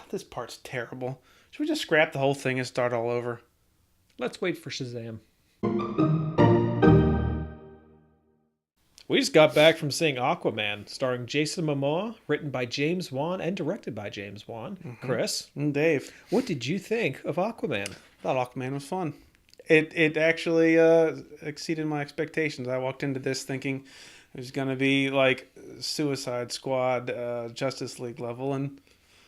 this part's terrible. Should we just scrap the whole thing and start all over? Let's wait for Shazam. We just got back from seeing Aquaman, starring Jason Momoa, written by James Wan and directed by James Wan. Mm-hmm. Chris? And Dave. What did you think of Aquaman? I thought Aquaman was fun. It actually exceeded my expectations. I walked into this thinking it was going to be like Suicide Squad, Justice League level, and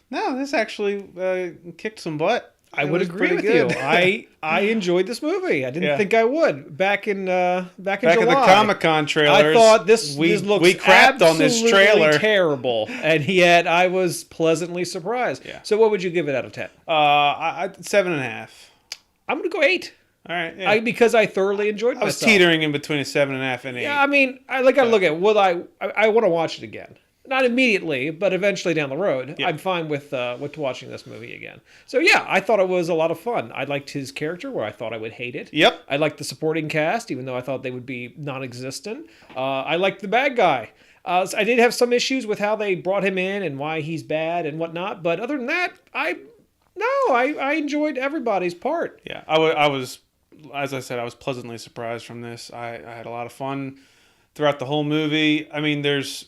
no, this actually kicked some butt. I would agree with you. I enjoyed this movie. I didn't think I would. Back in July. Back in the Comic-Con trailers, I thought this looks we crapped on this trailer. Terrible, and yet I was pleasantly surprised. Yeah. So what would you give it out of 10? 7.5. I'm going to go 8. All right, yeah. Because I thoroughly enjoyed myself. I was teetering in between a 7.5 and 8. Yeah, I mean, I gotta look at would I want to watch it again. Not immediately, but eventually down the road. Yeah. I'm fine with watching this movie again. So yeah, I thought it was a lot of fun. I liked his character, where I thought I would hate it. Yep. I liked the supporting cast, even though I thought they would be non-existent. I liked the bad guy. I did have some issues with how they brought him in and why he's bad and whatnot. But other than that, I enjoyed everybody's part. Yeah, I was, as I said, I was pleasantly surprised from this. I had a lot of fun throughout the whole movie. I mean, there's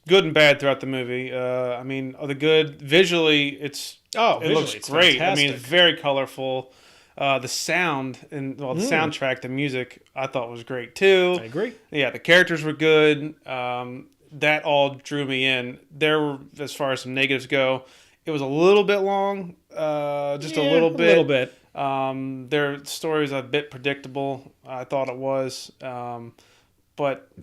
good and bad throughout the movie. I mean, the good visually, it looks great. Fantastic. I mean, it's very colorful. The sound and the soundtrack, the music, I thought was great too. I agree. Yeah, the characters were good. That all drew me in. There were, as far as some negatives go, it was a little bit long. A little bit. Their story was a bit predictable. I thought it was.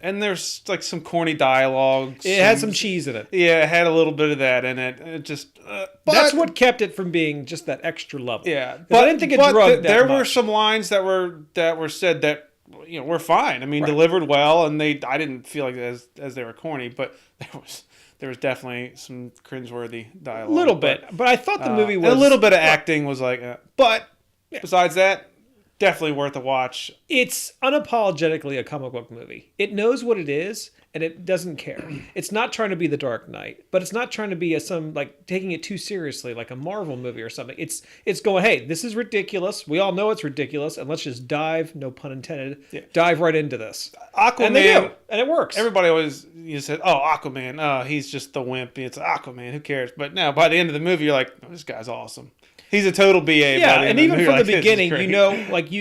And there's like some corny dialogue. It had some cheese in it. Yeah, it had a little bit of that in it. It just that's what kept it from being just that extra level. Yeah, but I didn't think it drugged that there much. Were some lines that were said that were fine. I mean, delivered well, and I didn't feel like as they were corny, but there was definitely some cringeworthy dialogue. A little bit, but I thought the movie was a little bit of acting was like, but besides that. Definitely worth a watch. It's unapologetically a comic book movie. It knows what it is, and it doesn't care. It's not trying to be The Dark Knight, but it's not trying to be taking it too seriously, like a Marvel movie or something. It's going, hey, this is ridiculous. We all know it's ridiculous, and let's just dive, no pun intended, dive right into this. Aquaman, and they do, and it works. Everybody always said, "Oh, Aquaman, he's just the wimp. It's Aquaman. Who cares?" But now, by the end of the movie, you're like, oh, "This guy's awesome." He's a total BA. Yeah, and even from the beginning, you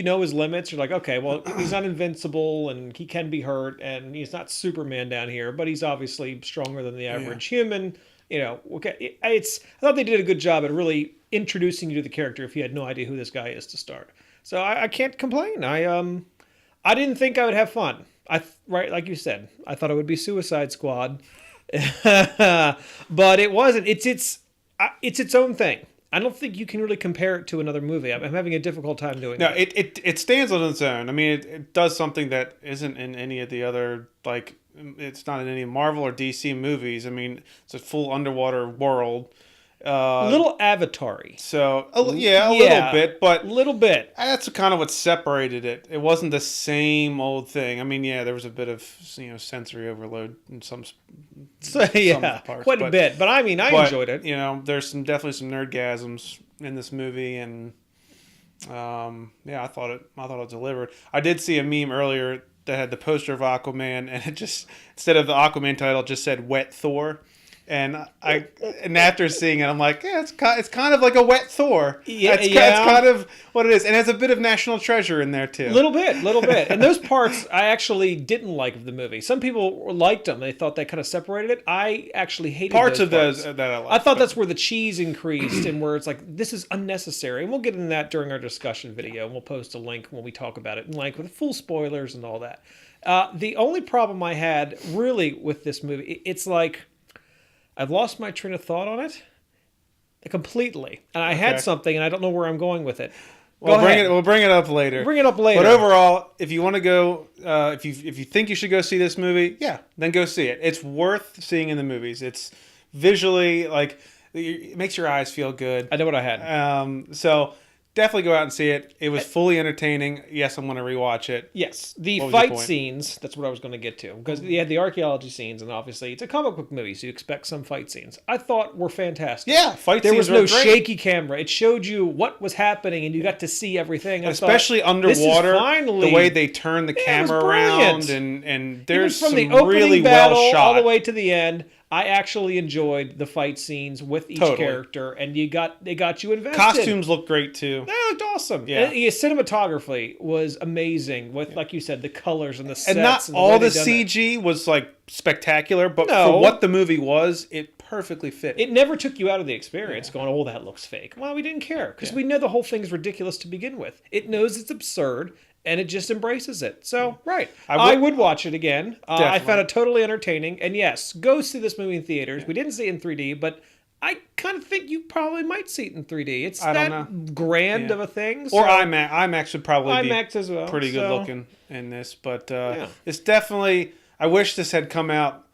know his limits. You're like, okay, well, he's not invincible, and he can be hurt, and he's not Superman down here, but he's obviously stronger than the average human. Okay, I thought they did a good job at really introducing you to the character if you had no idea who this guy is to start. So I can't complain. I didn't think I would have fun. Like you said, I thought it would be Suicide Squad, but it wasn't. It's its own thing. I don't think you can really compare it to another movie. I'm having a difficult time doing that. No, it stands on its own. I mean, it does something that isn't in any of the other, it's not in any Marvel or DC movies. I mean, it's a full underwater world. A little Avatar-y. So, a little bit, but... little bit. That's kind of what separated it. It wasn't the same old thing. I mean, there was a bit of, sensory overload in some parts. Quite a bit. But I mean, I enjoyed it. There's definitely some nerdgasms in this movie, and I thought it delivered. I did see a meme earlier that had the poster of Aquaman, and it just, instead of the Aquaman title, it just said Wet Thor. And after seeing it, I'm like, yeah, it's kind of like a wet Thor. It's kind of what it is, and it has a bit of National Treasure in there too. Little bit. And those parts I actually didn't like of the movie. Some people liked them; they thought they kind of separated it. I actually hated parts of those that I liked. I thought that's where the cheese increased, and where it's like, this is unnecessary. And we'll get into that during our discussion video, and we'll post a link when we talk about it, and with full spoilers and all that. The only problem I had really with this movie, it's like, I've lost my train of thought on it completely. And I had something, and I don't know where I'm going with it. We'll bring it up later. But overall, if you want to go, if you think you should go see this movie, then go see it. It's worth seeing in the movies. It's visually, it makes your eyes feel good. I know what I had. So definitely go out and see it. It was fully entertaining. Yes, I'm going to rewatch it. Yes, the fight scenes, that's what I was going to get to. Because you had the archaeology scenes, and obviously it's a comic book movie, so you expect some fight scenes. I thought were fantastic. Yeah, fight there scenes was no were great. shaky camera. It showed you what was happening, and you got to see everything. Especially underwater, the way they turn the camera around, and there's from some the opening really battle well shot. all the way to the end. I actually enjoyed the fight scenes with each character, and they got you invested. Costumes look great too. They looked awesome. Yeah, cinematography was amazing with, like you said, the colors and the sets. And not all the CG was like spectacular, but for what the movie was, it perfectly fit. It never took you out of the experience going, oh, that looks fake. Well, we didn't care because we know the whole thing's ridiculous to begin with. It knows it's absurd. And it just embraces it. So, I would watch it again. I found it totally entertaining. And yes, go see this movie in theaters. Yeah. We didn't see it in 3D, but I kind of think you probably might see it in 3D. It's that grand of a thing. So. Or IMAX. IMAX would probably IMAX be as well, pretty good looking in this. But it's definitely... I wish this had come out...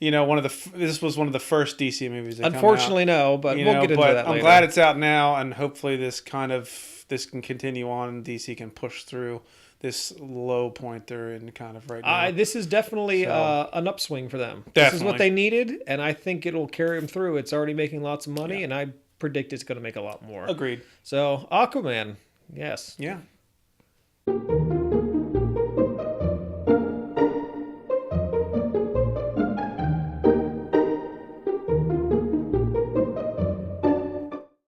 this was one of the first DC movies that Unfortunately, come out. no, but we'll get into that later. I'm glad it's out now, and hopefully this can continue on, and DC can push through this low point they're in kind of right now. This is definitely an upswing for them. Definitely. This is what they needed, and I think it'll carry them through. It's already making lots of money, and I predict it's going to make a lot more. Agreed. So, Aquaman, yes. Yeah.